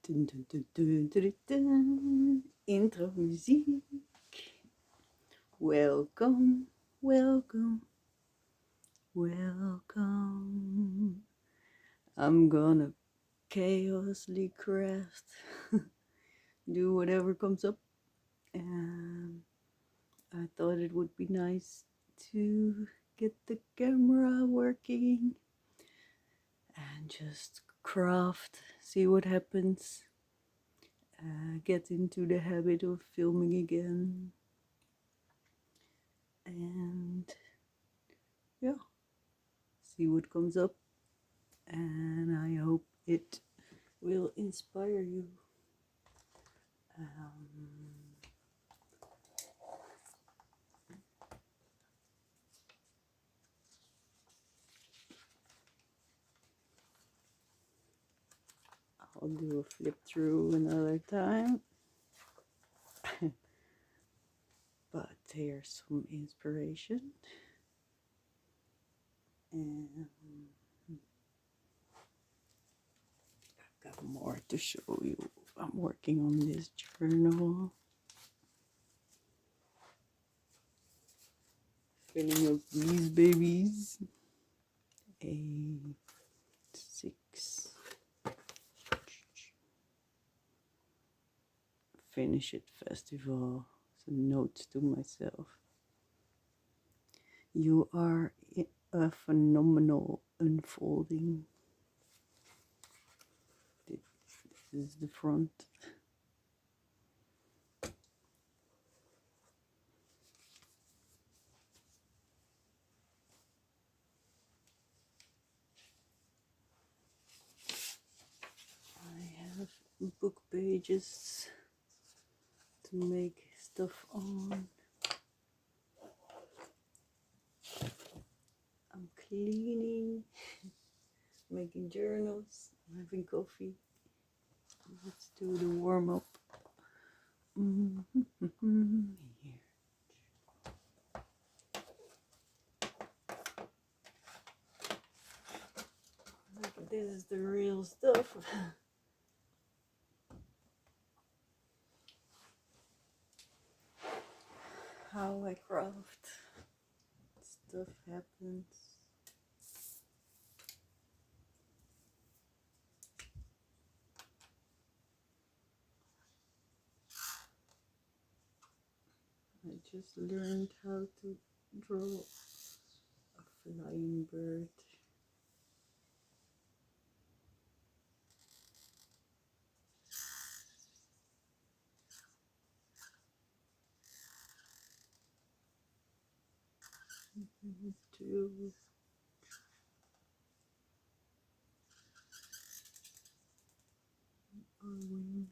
Dun, dun, dun, dun, dun, dun. Intro muziek. Welcome, welcome, welcome. I'm gonna chaosly craft, do whatever comes up, and I thought it would be nice to get the camera working and just craft, see what happens. Get into the habit of filming again, and yeah, see what comes up, and I hope it will inspire you. I'll do a flip through another time. But here's some inspiration. And I've got more to show you. I'm working on this journal. Filling up these babies. A6. Finish it festival. Some notes to myself. You are a phenomenal unfolding. This is the front. I have book pages to make stuff on. I'm cleaning, making journals, I'm having coffee. Let's do the warm up. Here. Look, this is the real stuff. How I craft. Stuff happens. I just learned how to draw a flying bird. To a wing.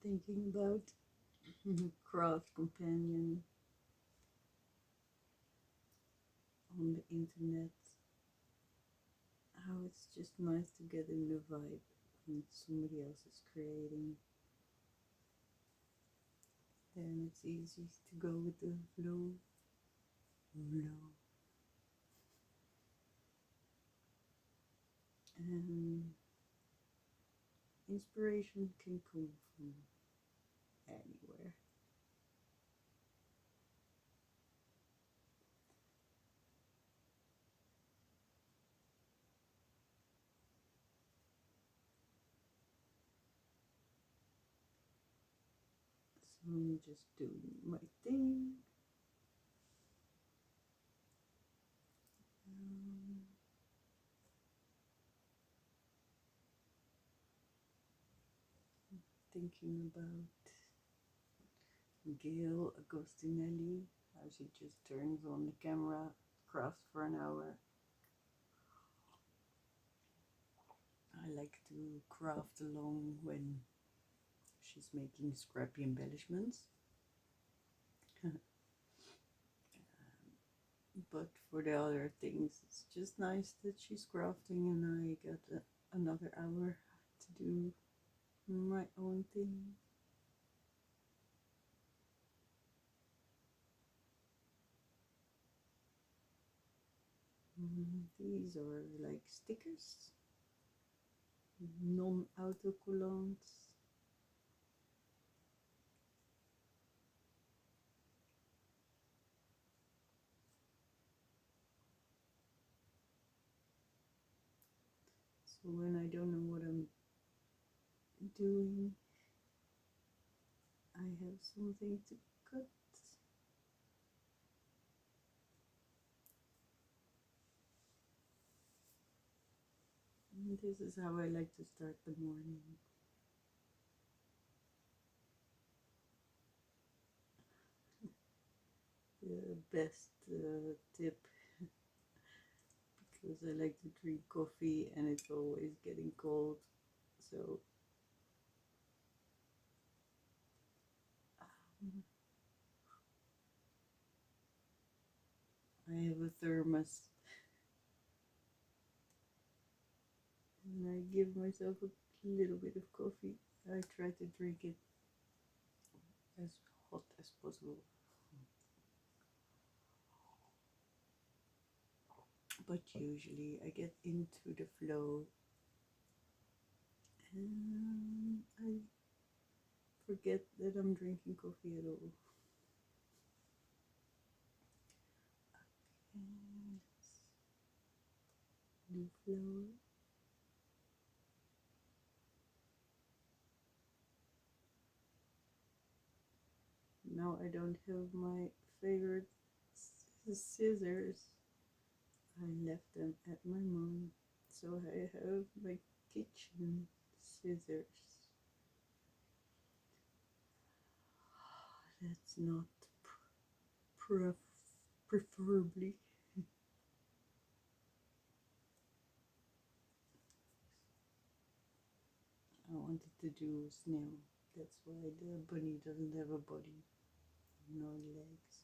thinking about craft companion on the internet. How it's just nice to get in the vibe when somebody else is creating. Then it's easy to go with the flow. And inspiration can come from anywhere. So I'm just doing my thing. Thinking about Gail Agostinelli, how she just turns on the camera, crafts for an hour. I like to craft along when she's making scrappy embellishments. But for the other things, it's just nice that she's crafting and I got another hour to do my own thing. These are like stickers, non-autocollants. So when I don't know what I'm doing, I have something to cut. And this is how I like to start the morning. The best tip, because I like to drink coffee and it's always getting cold, so I have a thermos and I give myself a little bit of coffee. I try to drink it as hot as possible. But usually I get into the flow and I forget that I'm drinking coffee at all. New flower. Now I don't have my favorite scissors. I left them at my mom, so I have my kitchen scissors. That's not preferably. I wanted to do a snail. That's why the bunny doesn't have a body, no legs.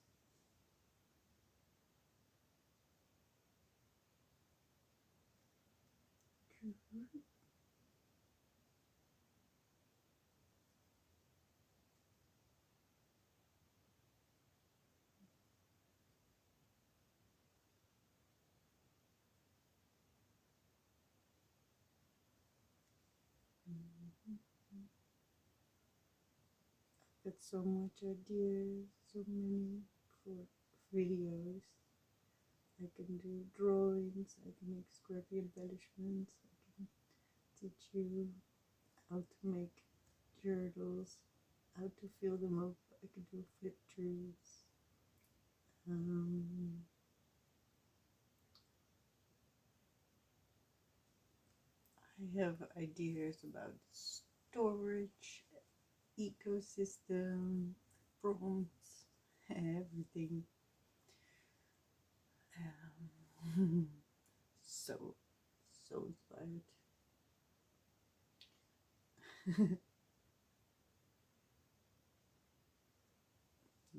Got so much ideas, so many for videos. I can do drawings, I can make scrappy embellishments, I can teach you how to make journals, how to fill them up, I can do flip throughs. I have ideas about storage, ecosystem, prompts, everything. So inspired.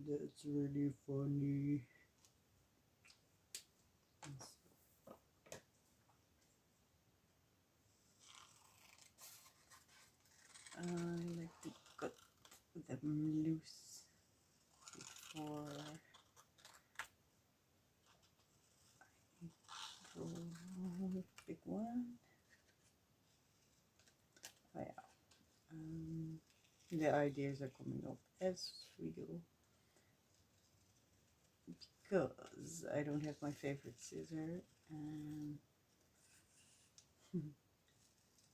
That's really funny. I like to cut them loose before I draw a big one. Oh yeah. The ideas are coming up as we go because I don't have my favorite scissor, and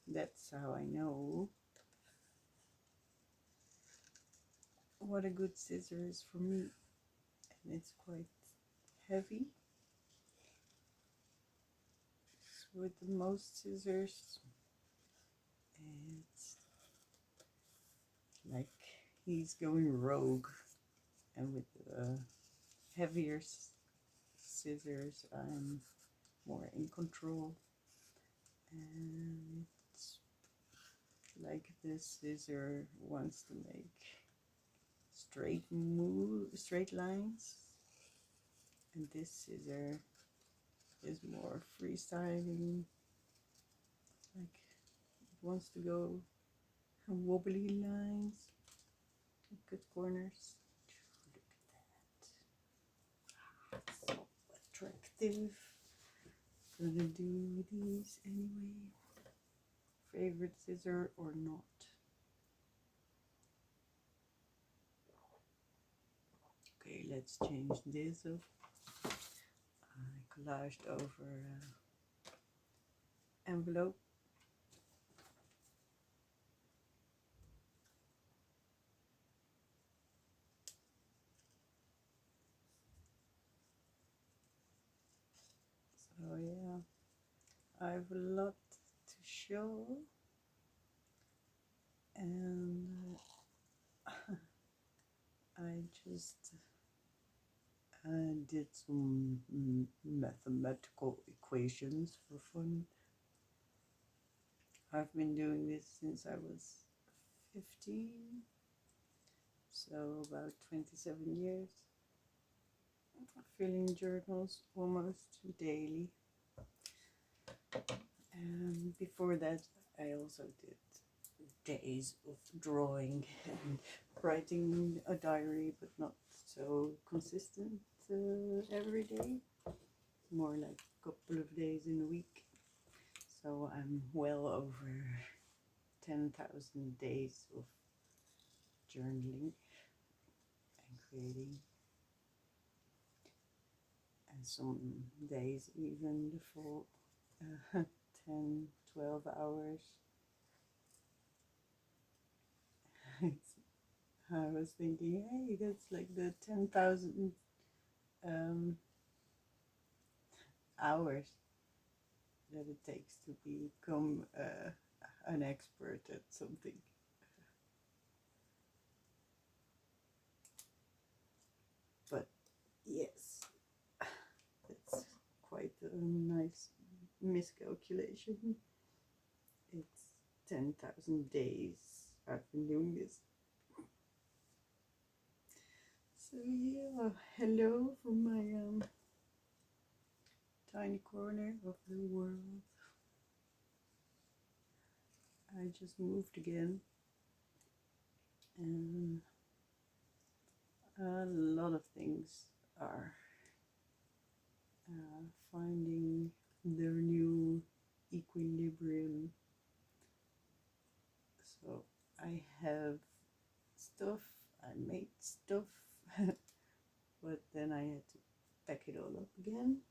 that's how I know what a good scissor is for me. And it's quite heavy. So with the most scissors, it's like he's going rogue, and with the heavier scissors I'm more in control, and it's like this scissor wants to make straight lines, and this scissor is more freestyling, like it wants to go wobbly lines, good corners. Look at that, so attractive. Gonna do these anyway. Favorite scissor or not? Okay, let's change this up. I collaged over envelope. So yeah, I have a lot to show, and I just did some mathematical equations for fun. I've been doing this since I was 15, so about 27 years. Filling journals almost daily. And before that, I also did days of drawing and writing a diary, but not so consistent every day, more like a couple of days in a week. So I'm well over 10,000 days of journaling and creating, and some days even the full 10, 12 hours. I was thinking, hey, that's like the 10,000 hours that it takes to become an expert at something. But yes, that's quite a nice miscalculation. It's 10,000 days I've been doing this. So yeah, hello from my tiny corner of the world. I just moved again, and a lot of things are finding their new equilibrium. So I have stuff, I made stuff, but then I had to pack it all up again.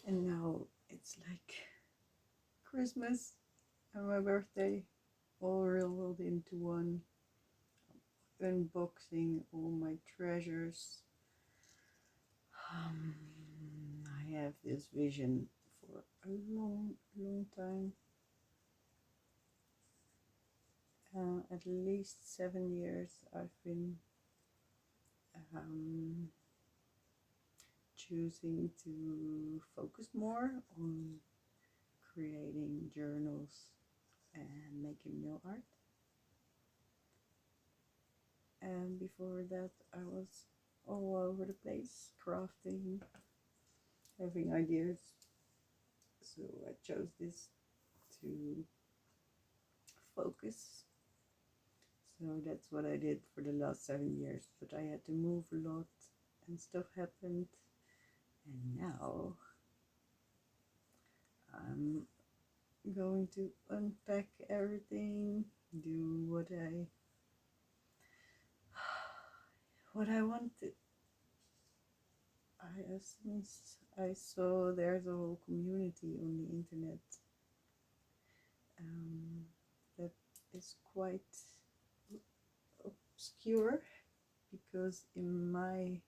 And now it's like Christmas and my birthday all rolled into one. Unboxing all my treasures. I have this vision for a long time. At least 7 years I've been choosing to focus more on creating journals and making nail art. before that I was all over the place, crafting, having ideas. So I chose this to focus. So that's what I did for the last 7 years. But I had to move a lot and stuff happened. And now I'm going to unpack everything, do what I wanted. Since I saw there's a whole community on the internet that is quite obscure, because in my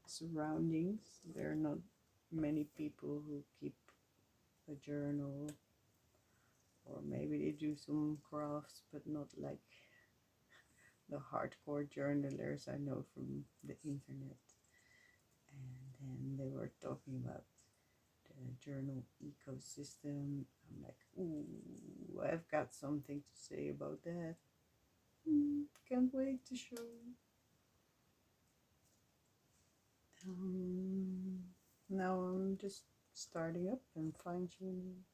surroundings there are not many people who keep a journal, or maybe they do some crafts, but not like the hardcore journalers I know from the internet. And then they were talking about the journal ecosystem. I'm like, ooh, I've got something to say about that. Can't wait to show. Now I'm just starting up and fine-tuning.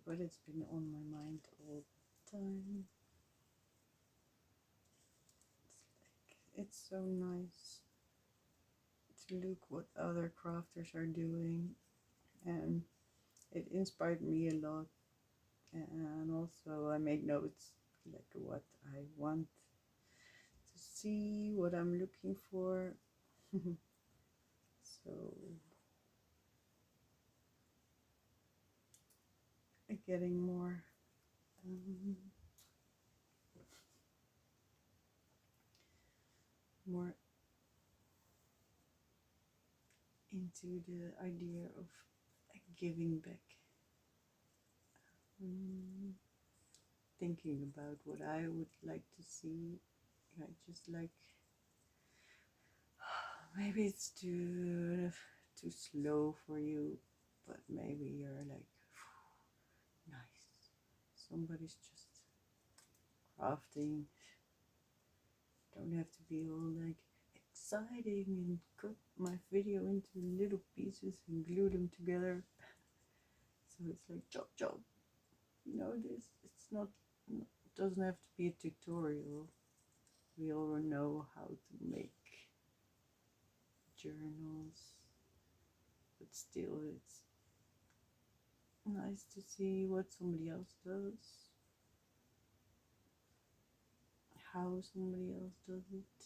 But it's been on my mind all the time. It's so nice to look what other crafters are doing, and it inspired me a lot. And also I made notes like what I want to see, what I'm looking for. So getting more more into the idea of giving back. Thinking about what I would like to see. I just like, maybe it's too slow for you, but maybe you're like, nice, somebody's just crafting. Don't have to be all like exciting and cut my video into little pieces and glue them together. So it's like chop chop. This, it's not, it doesn't have to be a tutorial. We all know how to make journals, but still it's nice to see what somebody else does, how somebody else does it.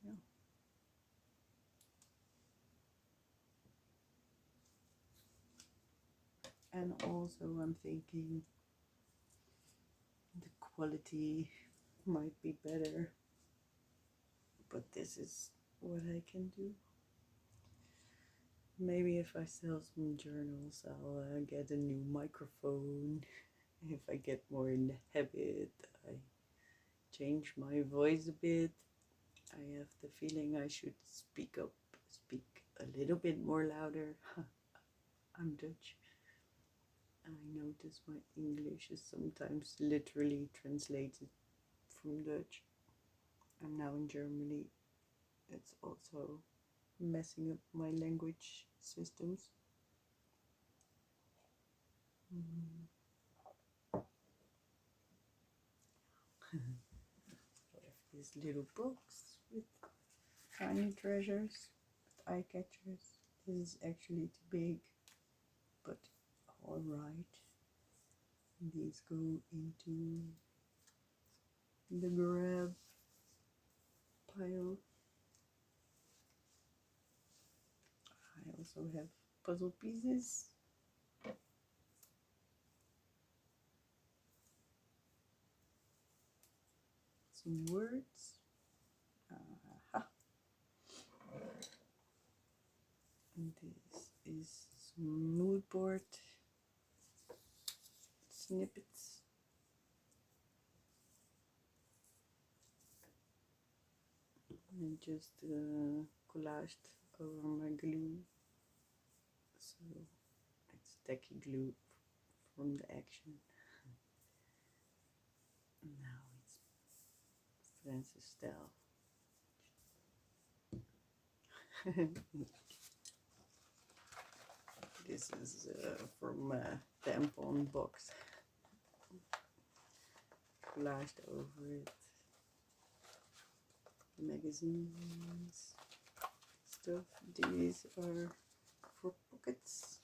Yeah. And also I'm thinking the quality might be better, but this is what I can do. Maybe if I sell some journals, I'll get a new microphone. If I get more in the habit, I change my voice a bit. I have the feeling I should speak a little bit more louder. I'm Dutch. I notice my English is sometimes literally translated from Dutch. I'm now in Germany. It's also messing up my language systems. I have this little box with tiny treasures, with eye catchers. This is actually too big, but alright. These go into the grab pile. I also have puzzle pieces. Some words. And this is some mood board snippets. I just collaged over my glue, so it's tacky glue from the action. Now it's Francis style. This is from a tampon box. Collaged over it. Magazines, stuff. These are for pockets,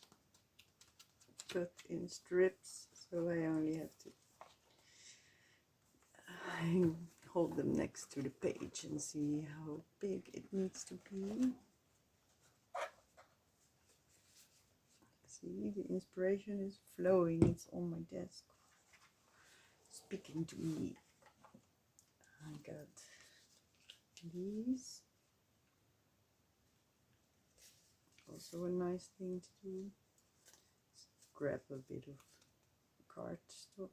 cut in strips, so I only have to hold them next to the page and see how big it needs to be. See, the inspiration is flowing, it's on my desk, speaking to me. I got these. Also a nice thing to do. Grab a bit of cardstock.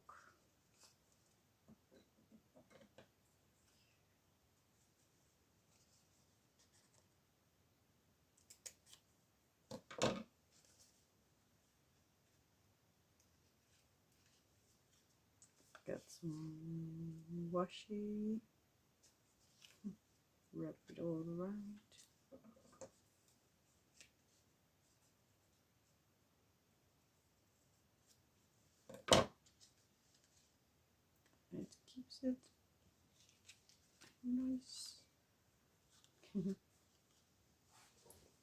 Got some washi. Wrap it all around. It keeps it nice.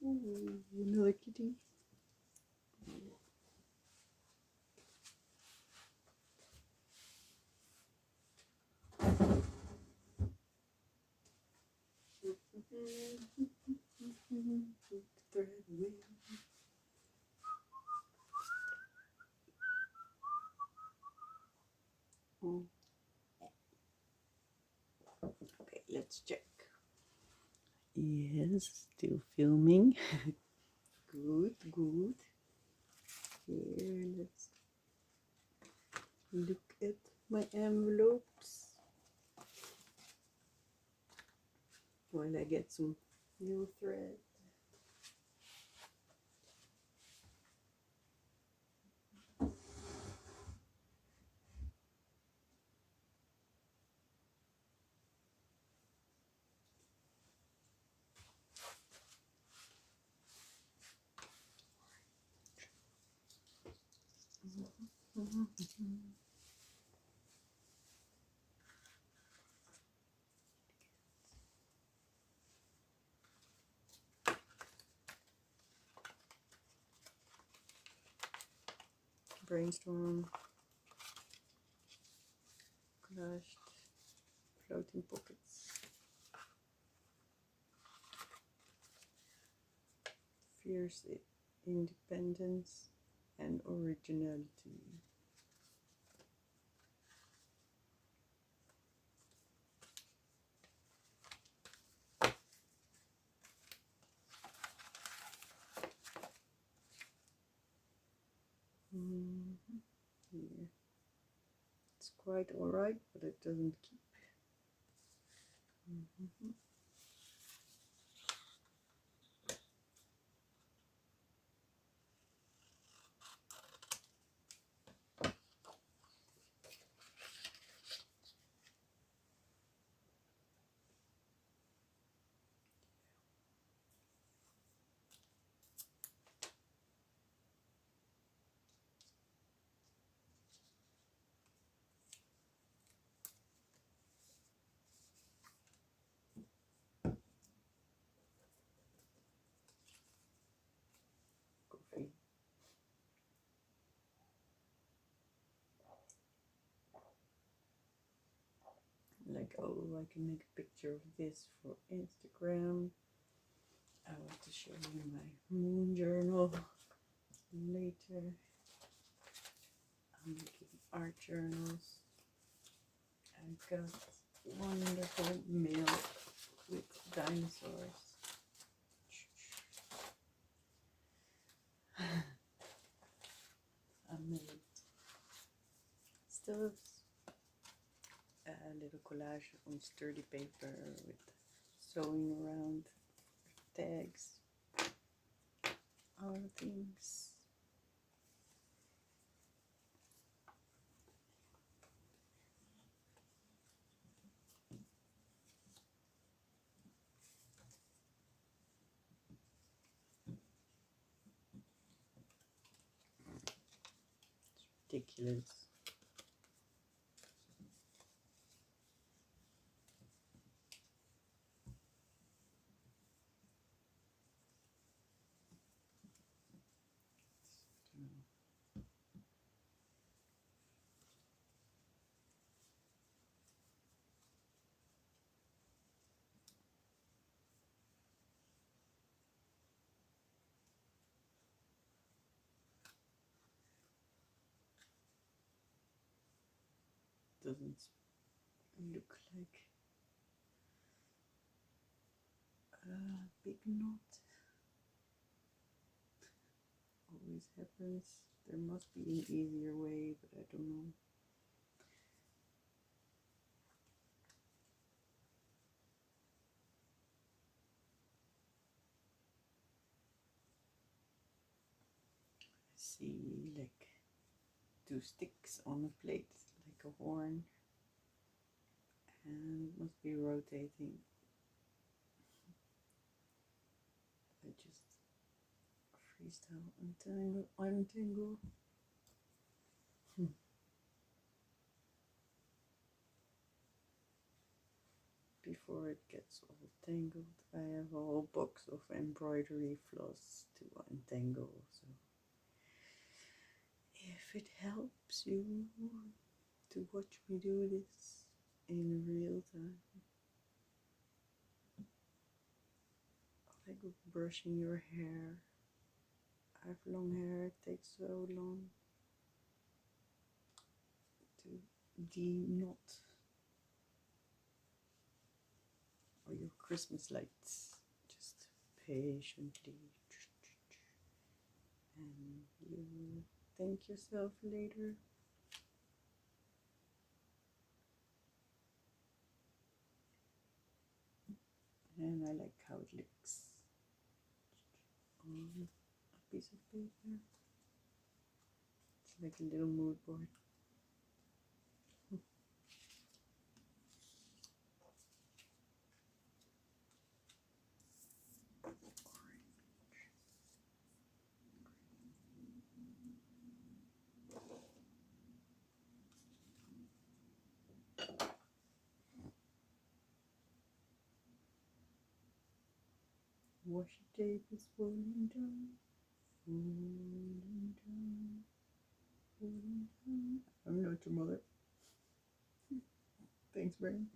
Ooh, another kitty. Thread wheel. Okay, let's check. Yes, still filming. Good, good. Here, let's look at my envelopes while I get some new thread. Brainstorm, collaged, floating pockets, fierce independence and originality. Here. It's quite alright, but it doesn't keep. Coffee. Like, oh, I can make a picture of this for Instagram. I want to show you my moon journal later. I'm making art journals. I got wonderful mail with dinosaurs. I made stuffs. A little collage on sturdy paper with sewing around tags. ridiculous. Doesn't look like a big knot. Always happens. There must be an easier way, but I don't know. I see like 2 sticks on a plate, like a horn, and it must be rotating. I just freestyle untangle. Before it gets all tangled, I have a whole box of embroidery floss to untangle, so if it helps you to watch me do this in real time, like brushing your hair. I have long hair, it takes so long to de-knot. Or your Christmas lights, just patiently, and you thank yourself later. And I like how it looks on a piece of paper. It's like a little mood board. Washi tape is falling down, falling down, falling down. I'm not your mother. Thanks, Brain.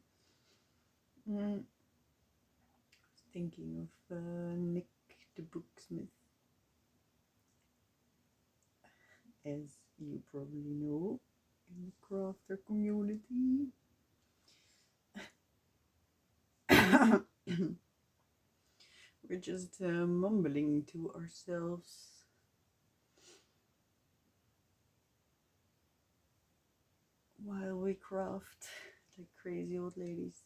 I was thinking of Nick the Booksmith. As you probably know, in the crafter community. We're just mumbling to ourselves. While we craft like crazy old ladies.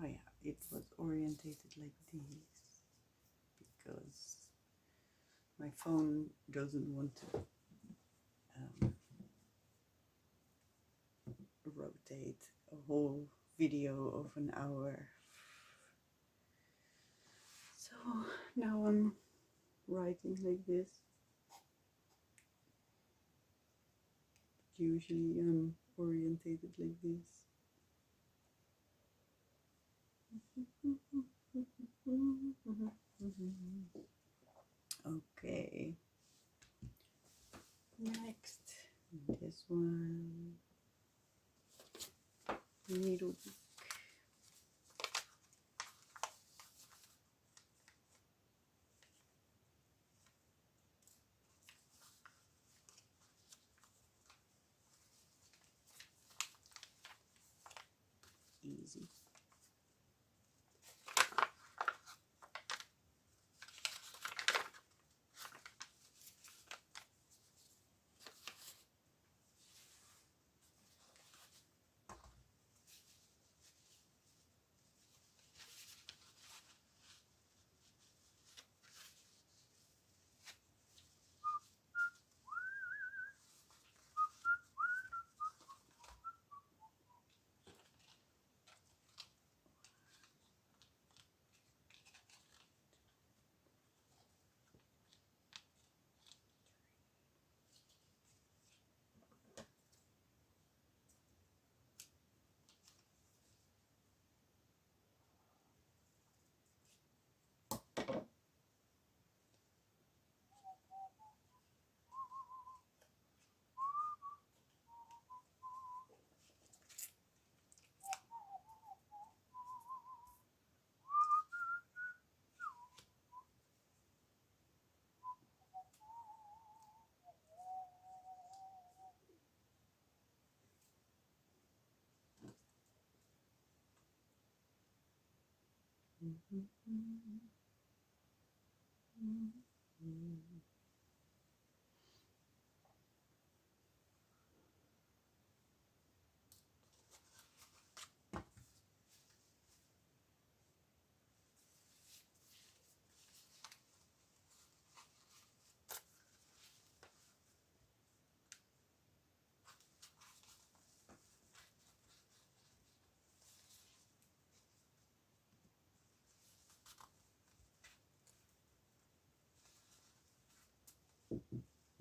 Oh yeah, it was orientated like this because my phone doesn't want to rotate a whole video of an hour. So now I'm writing like this. Usually I'm orientated like this. Okay. Next, this one. Needle book. Easy.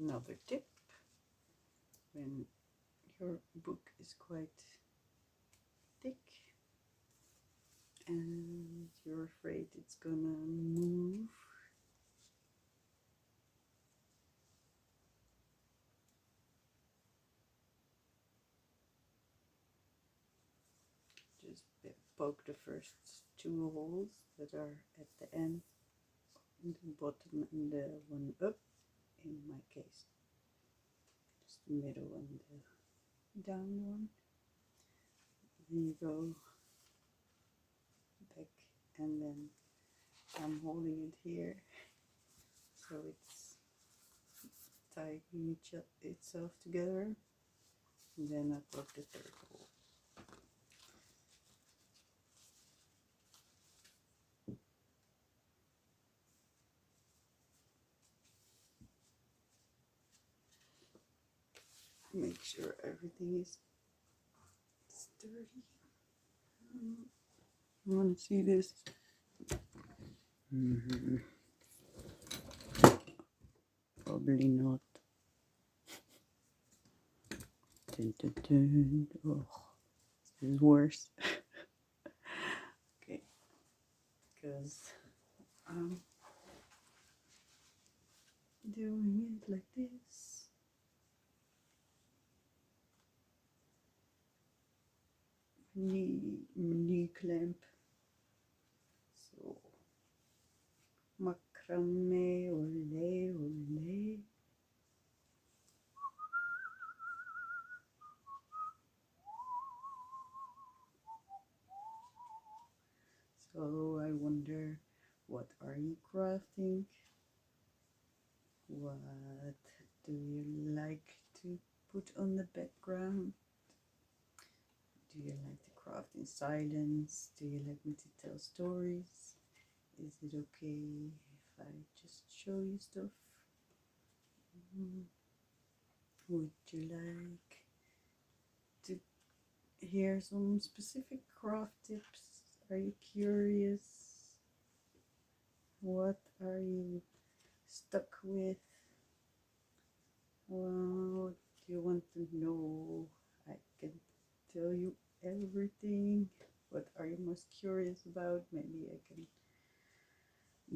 Another tip: when your book is quite thick and you're afraid it's gonna move, just poke the first two holes that are at the end, the bottom and the one up, in my case, just the middle and the down one. Then you go back, and then I'm holding it here, so it's tying itself together, and then I poke the third hole. Make sure everything is sturdy. You want to see this? Probably not. Dun, dun, dun. Oh, this is worse. Okay, because I'm doing it like this. Knee clamp. So macrame, ole, ole. So I wonder, what are you crafting? What do you like to put on the background? Do you like to craft in silence? Do you like me to tell stories? Is it okay if I just show you stuff? Would you like to hear some specific craft tips? Are you curious? What are you stuck with? What do you want to know? I can tell you everything. What are you most curious about? Maybe I can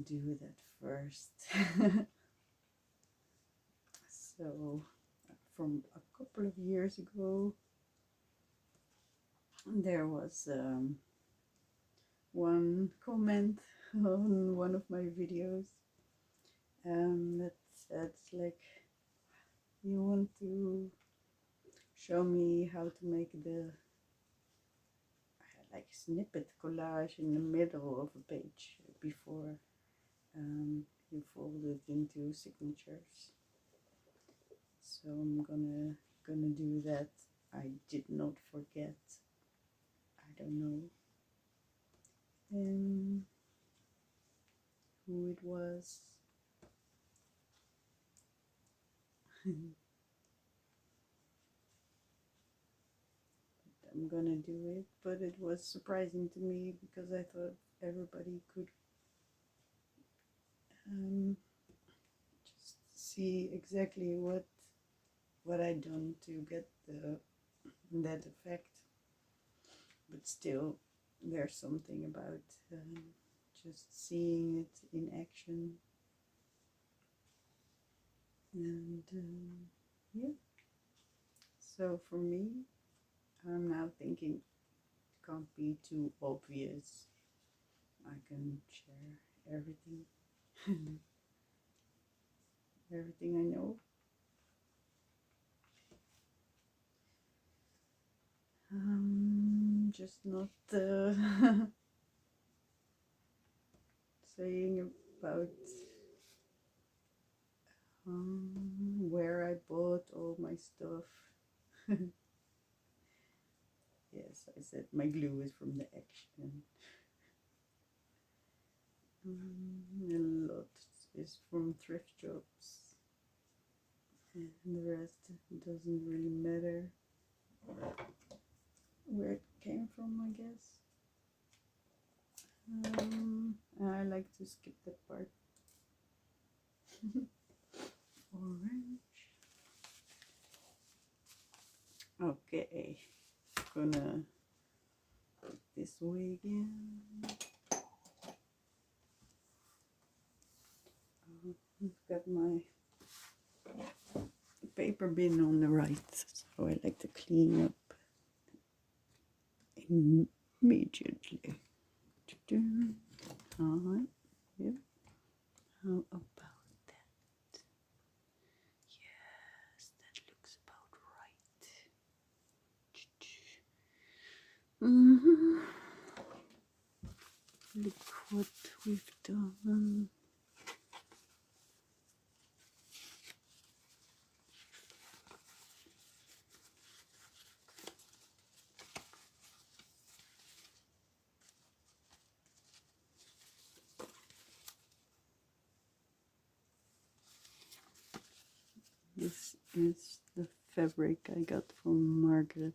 do that first. So, from a couple of years ago, there was one comment on one of my videos that said, like, you want to show me how to make the like snippet collage in the middle of a page before you fold it into signatures. So I'm gonna do that. I did not forget. I don't know who it was. I'm gonna do it, but it was surprising to me because I thought everybody could just see exactly what I'd done to get that effect. But still, there's something about just seeing it in action. And yeah, so for me, I'm now thinking it can't be too obvious. I can share everything, everything I know. Just not saying about where I bought all my stuff. Yes, I said my glue is from the Action. A lot is from thrift shops, and the rest doesn't really matter where it came from, I guess. I like to skip that part. Orange. Okay, gonna put this way again. I've got my paper bin on the right, so I like to clean up immediately. Alright, yeah. How about that? Yes, that looks about right. Look what we've done. This is the fabric I got from Margaret.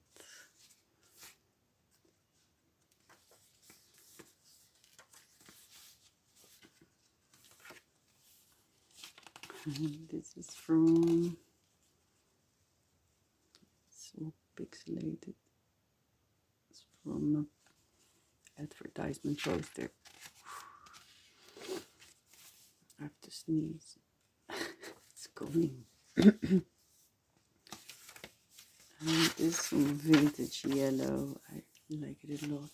And this is from, so pixelated, it's from an advertisement poster. I have to sneeze. It's coming. And this some vintage yellow. I like it a lot.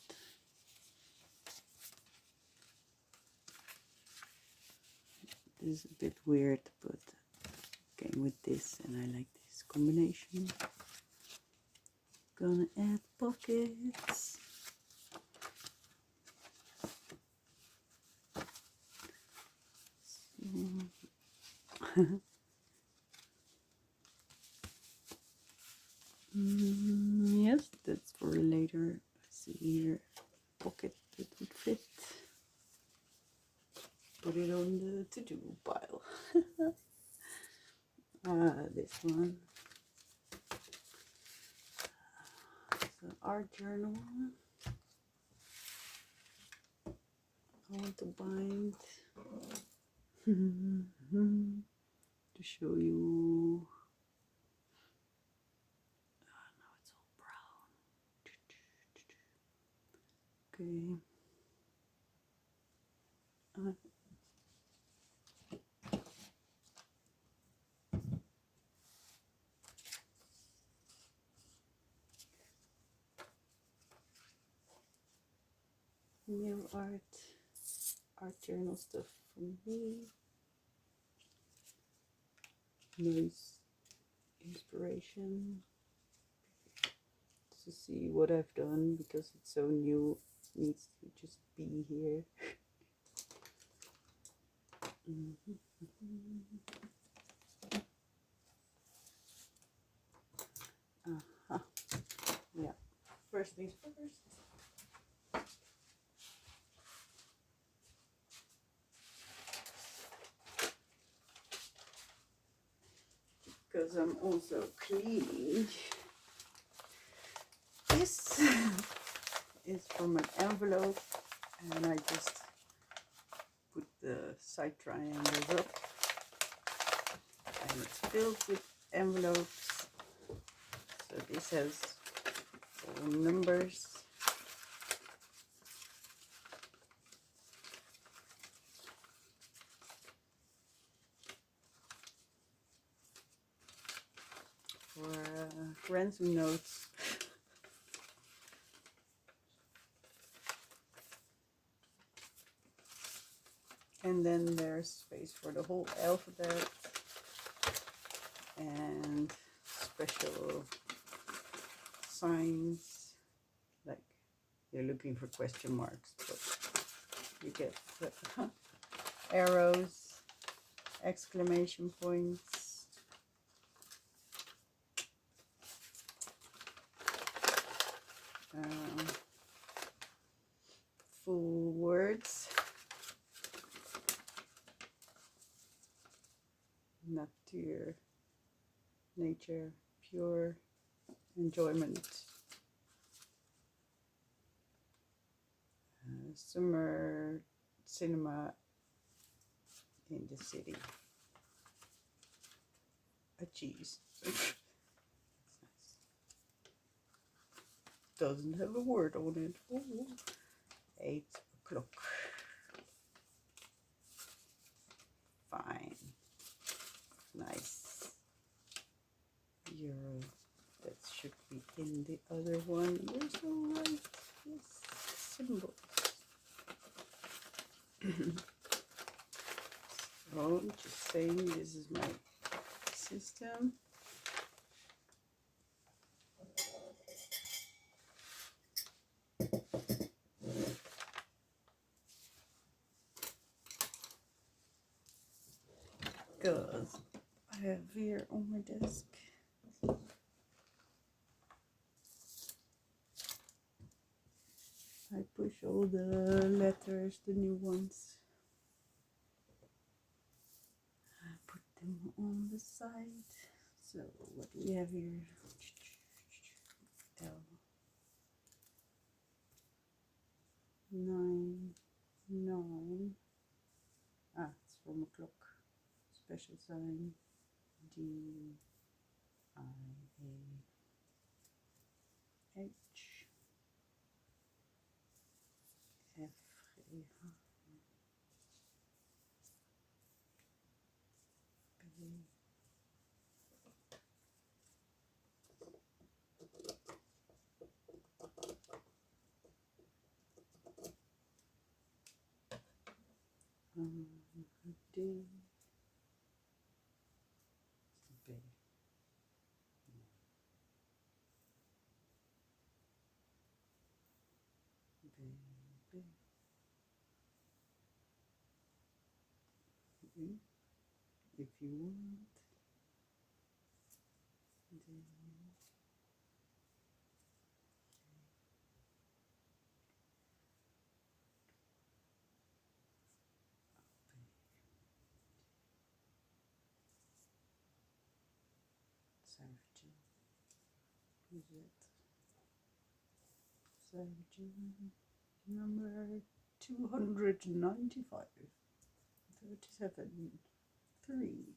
This is a bit weird, but came with this, and I like this combination. Gonna add pockets. So. Yes, that's for later. Let's see here, pocket that would fit. Put it on the to-do pile. This one. It's an art journal. I want to bind to show you. Now it's all brown. Okay. New art journal stuff from me. Nice inspiration to see what I've done, because it's so new, it needs to just be here. Yeah, first things first. Because I'm also cleaning. This is from an envelope, and I just put the side triangles up, and it's filled with envelopes. So this has all numbers. For ransom notes. And then there's space for the whole alphabet and special signs, like you're looking for question marks, but you get arrows, exclamation points, full words, nature, nature, pure enjoyment, summer cinema in the city, a cheese. Doesn't have a word on it. Ooh. 8 o'clock. Fine. Nice. Euro. That should be in the other one. You're so right. Yes. Symbols. So, just saying, this is my system. Because I have here on my desk I push all the letters, the new ones. I put them on the side. So what do we have here? L. 9, 9. Ah, it's from a clock. Special sign. D, I, A, H, F, G, H, B. D, B, B, B, if you want. D, 17. Who's it? 17. Number 295. 37. 3.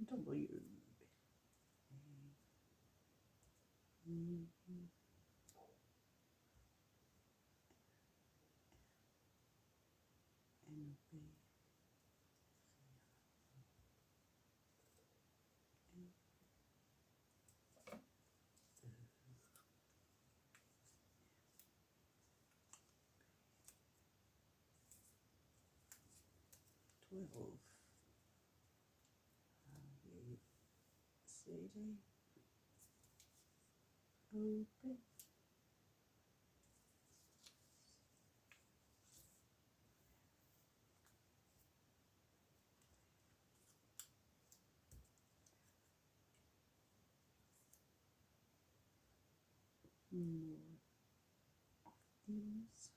W. N, B. 12. CD. Open. More of these.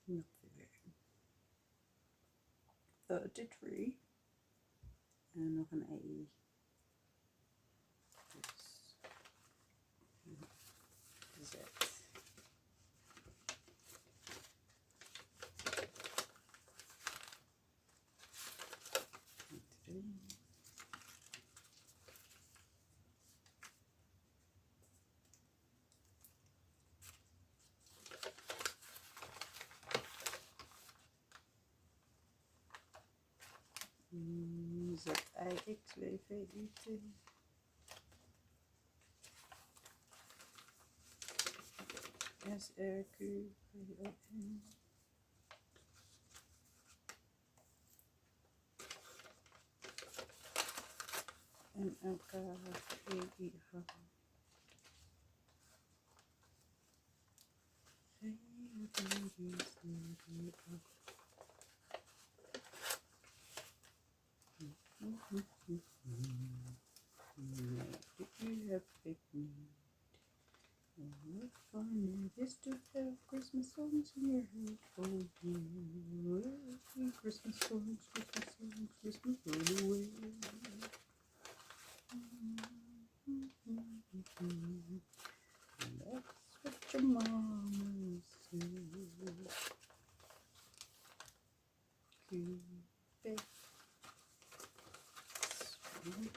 Not very. 33. En nog een E. Dus Z. Z-I-X-W-V-I-T. S-R-Q-V-O-N. MLK. What fun it is to have Christmas songs in your head all year. Christmas songs, Christmas all the way. That's what your mama said. Keep it sweet.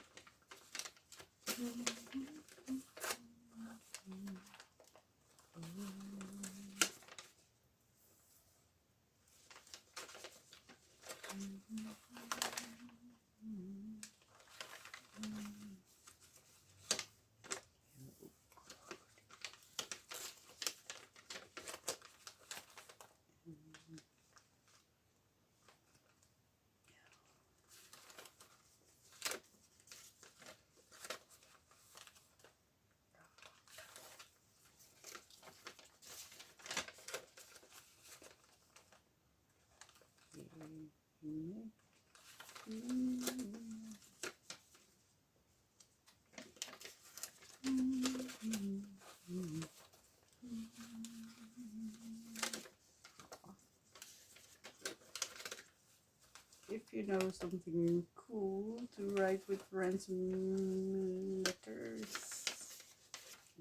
If you know something cool to write with ransom letters,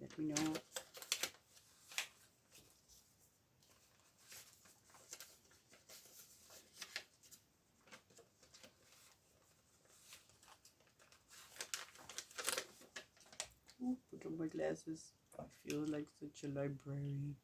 let me know. Ooh, put on my glasses. I feel like such a librarian.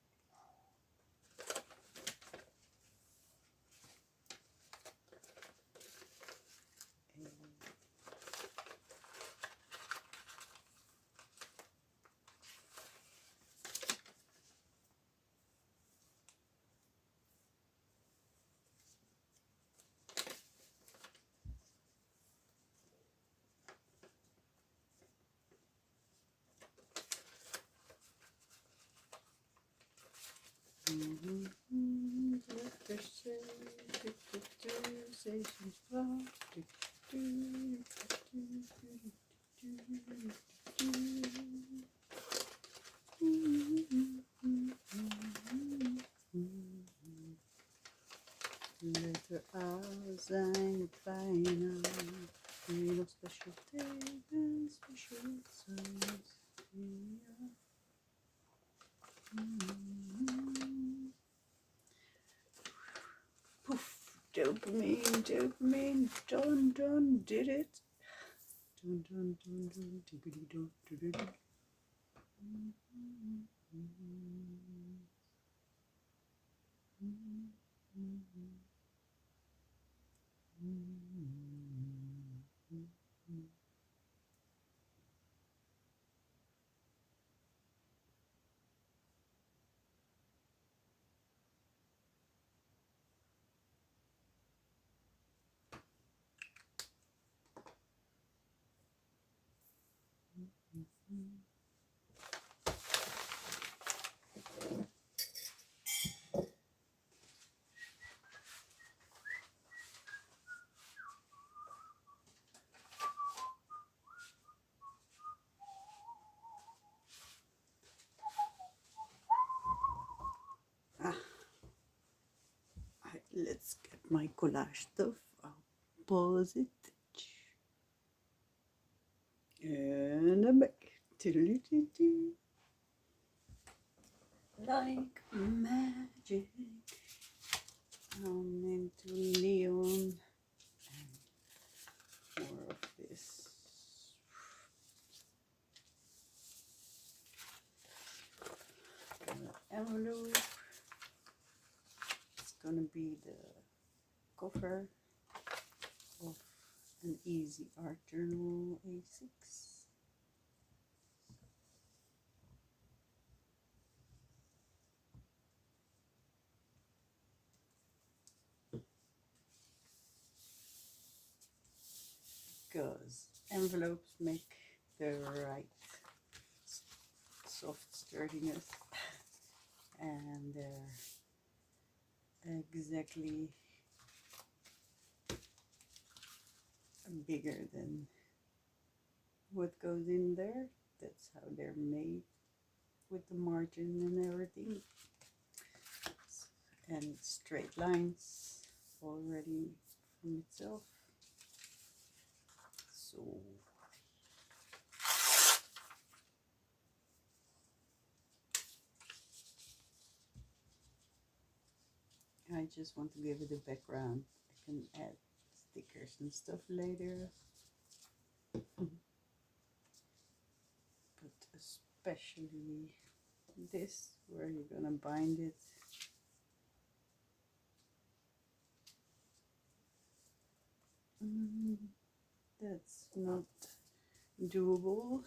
Letter R's and final, no special day and special size. Poof, dopamine, done, did it. Dun, diggity, dun. Let's get my collage stuff. I'll pause it. And I'm back. Like magic. I'm into neon and more of this. Got an envelope. It's gonna be the cover of an Easy Art Journal A6. Because envelopes make the right soft sturdiness, and they're exactly bigger than what goes in there. That's how they're made, with the margin and everything, and straight lines already from itself. So I just want to give it a background. I can add stickers and stuff later, but especially this, where you're gonna bind it. That's not doable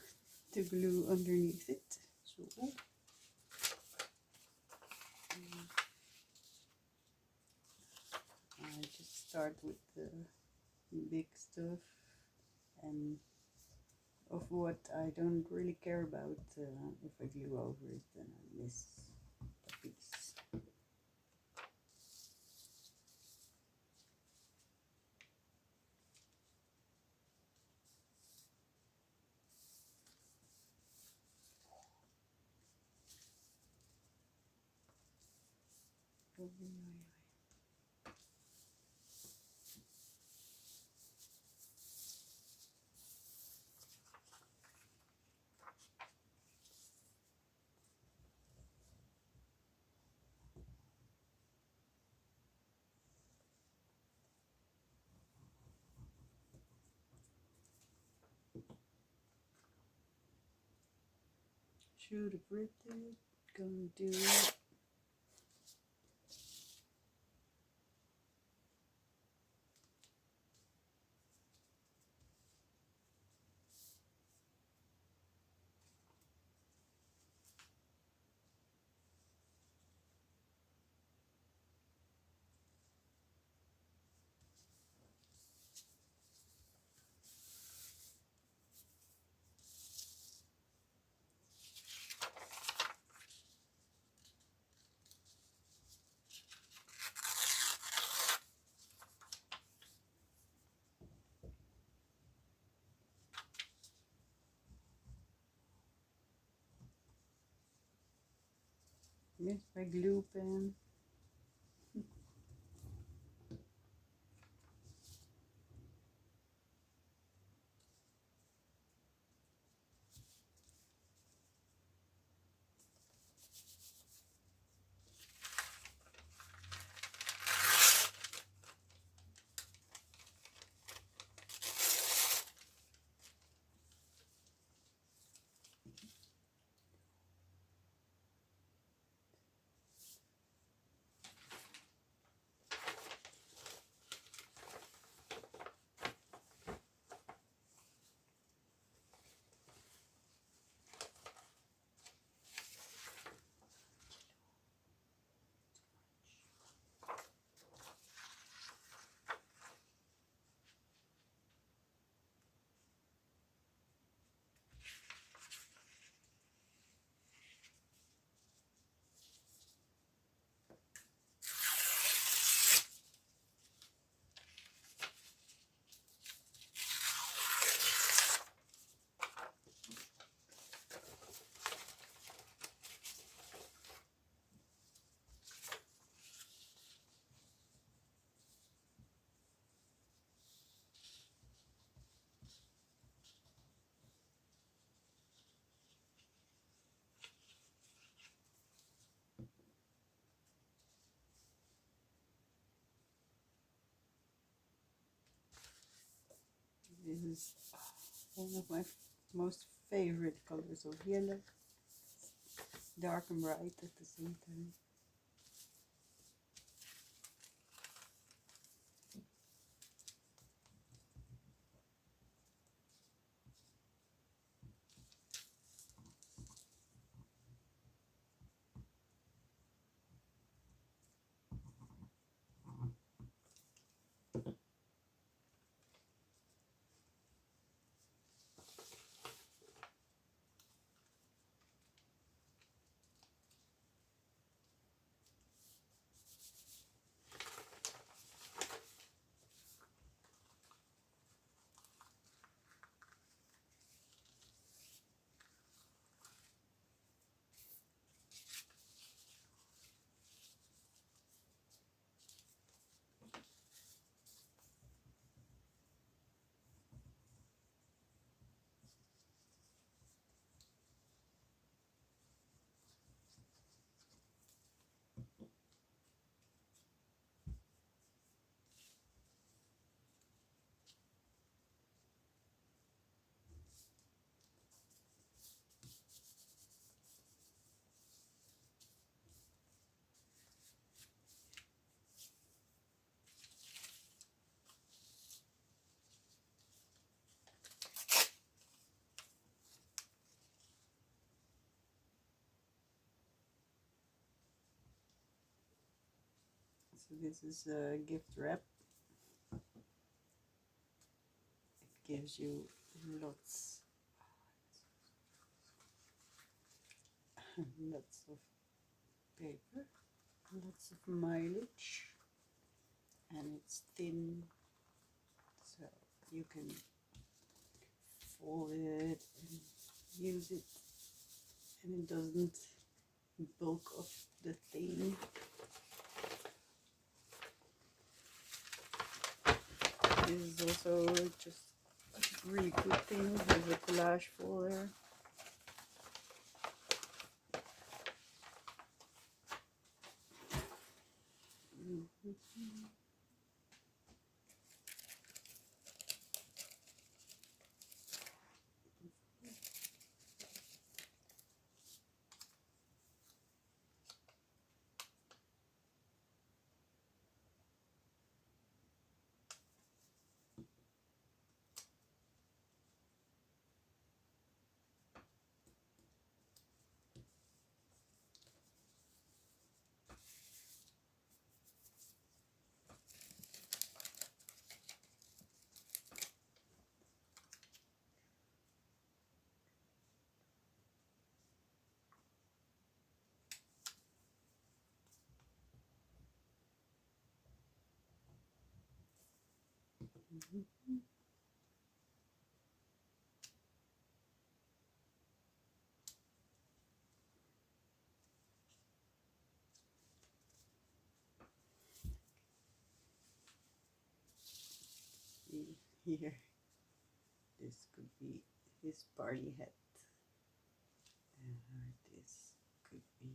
to glue underneath it, so I just start with the big stuff, and of what I don't really care about. If I glue over it, then I miss a piece. Should have ripped it. Gonna do it. Here's my glue pen. This is one of my most favorite colors of yellow. Dark and bright at the same time. So this is a gift wrap. It gives you lots of paper, lots of mileage, and it's thin, so you can fold it and use it, and it doesn't bulk up the thing. This is also just a really good thing. There's a collage folder. Here, this could be his party hat, and this could be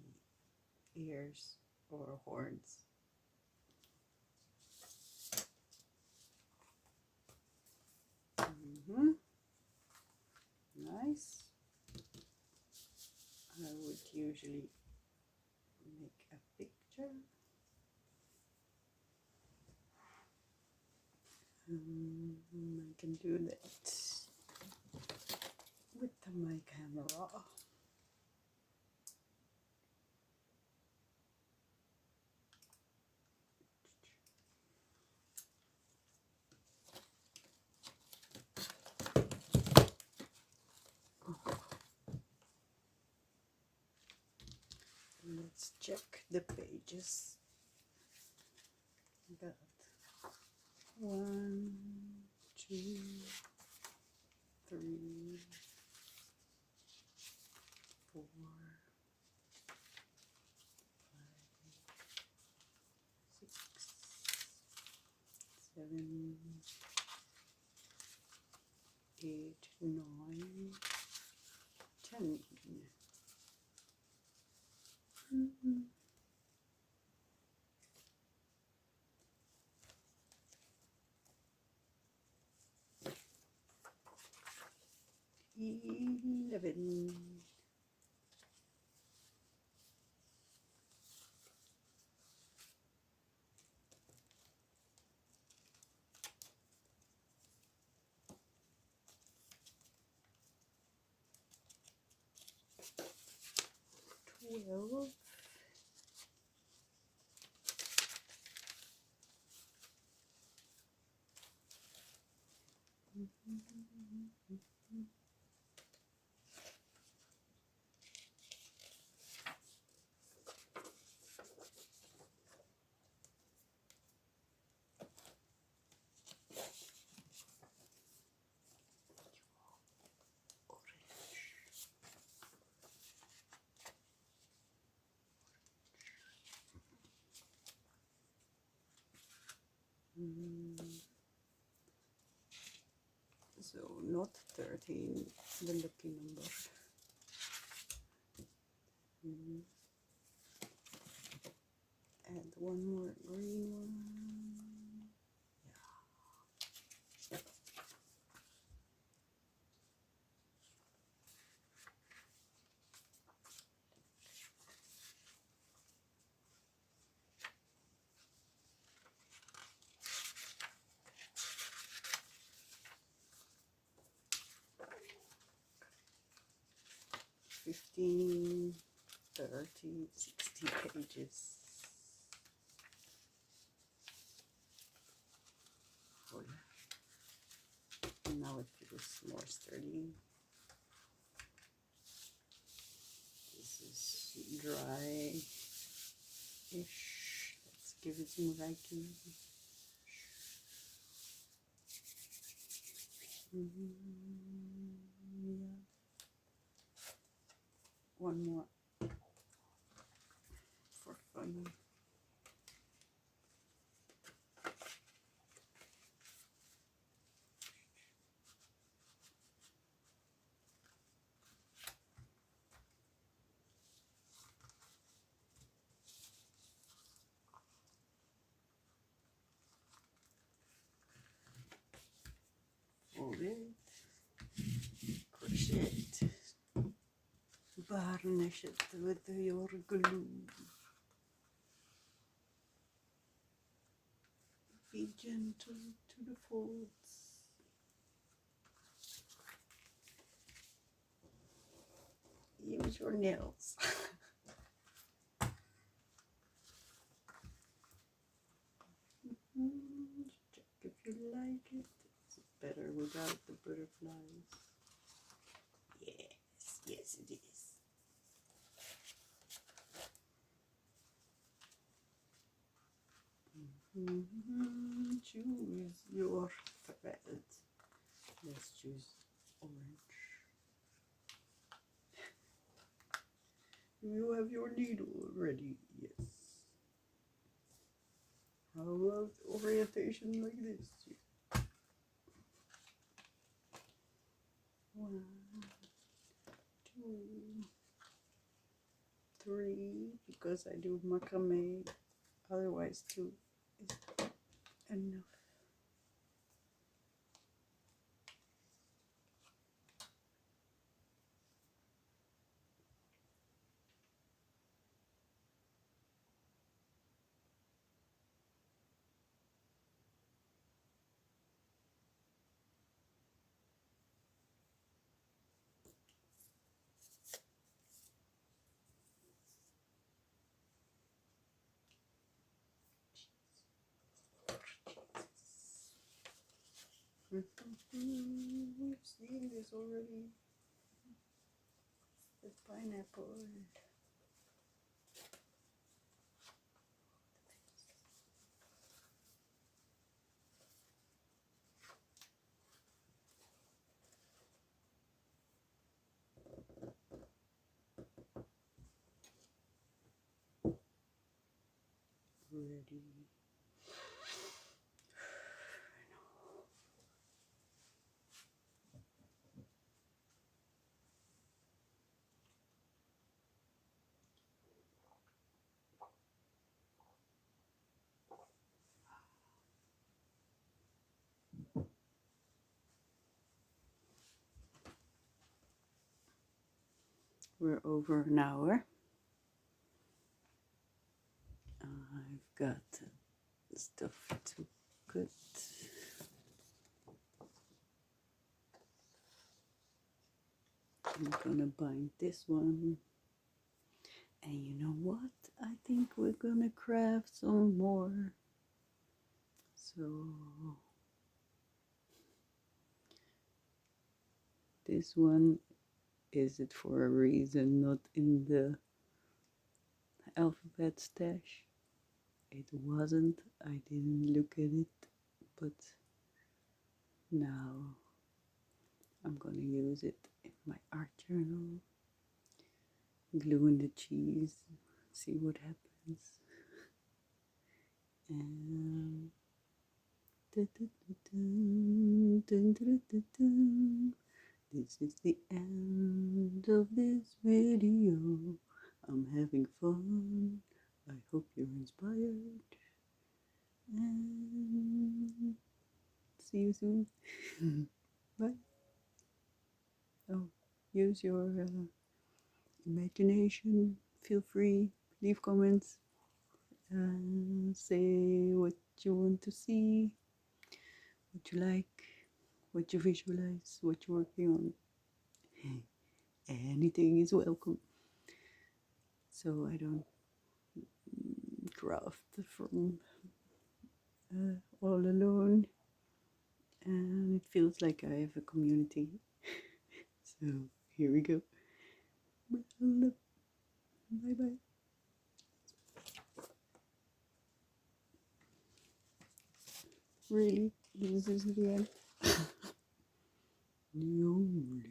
ears or horns. Nice. I would usually make a picture. I can do that with my camera. Let's check the pages. Got 1, 2, 3, 4, 5, 6, 7, 8, 9, 10. 11. 12. So not 13, the lucky number. And one more green one. Yeah. 15, 30, 60 pages. it feels more sturdy. This is dry-ish. Let's give it some Reiki. Yeah. One more for fun. Fold it, crochet it, varnish it with your glue. Be gentle to the folds. Use your nails. Check if you like it. It's better without the butterflies. Yes, yes it is. Choose your thread. Let's choose orange. You have your needle ready, yes. How about orientation like this? 1, 2, 3, because I do macrame, otherwise 2 is enough. We've seen this already. The pineapple. Ready. We're over an hour. I've got stuff to cut. I'm gonna bind this one. And you know what? I think we're gonna craft some more. So this one is it for a reason, not in the alphabet stash. It wasn't. I didn't look at it, but now I'm gonna use it in my art journal. Glue in the cheese, see what happens. And this is the end of this video. I'm having fun. I hope you're inspired. And see you soon. Bye. Oh, use your imagination. Feel free. Leave comments. Say what you want to see, what you like, what you visualize, what you're working on. Anything is welcome. So I don't craft from all alone. and it feels like I have a community. So here we go. Bye bye. Really? This is the end? The only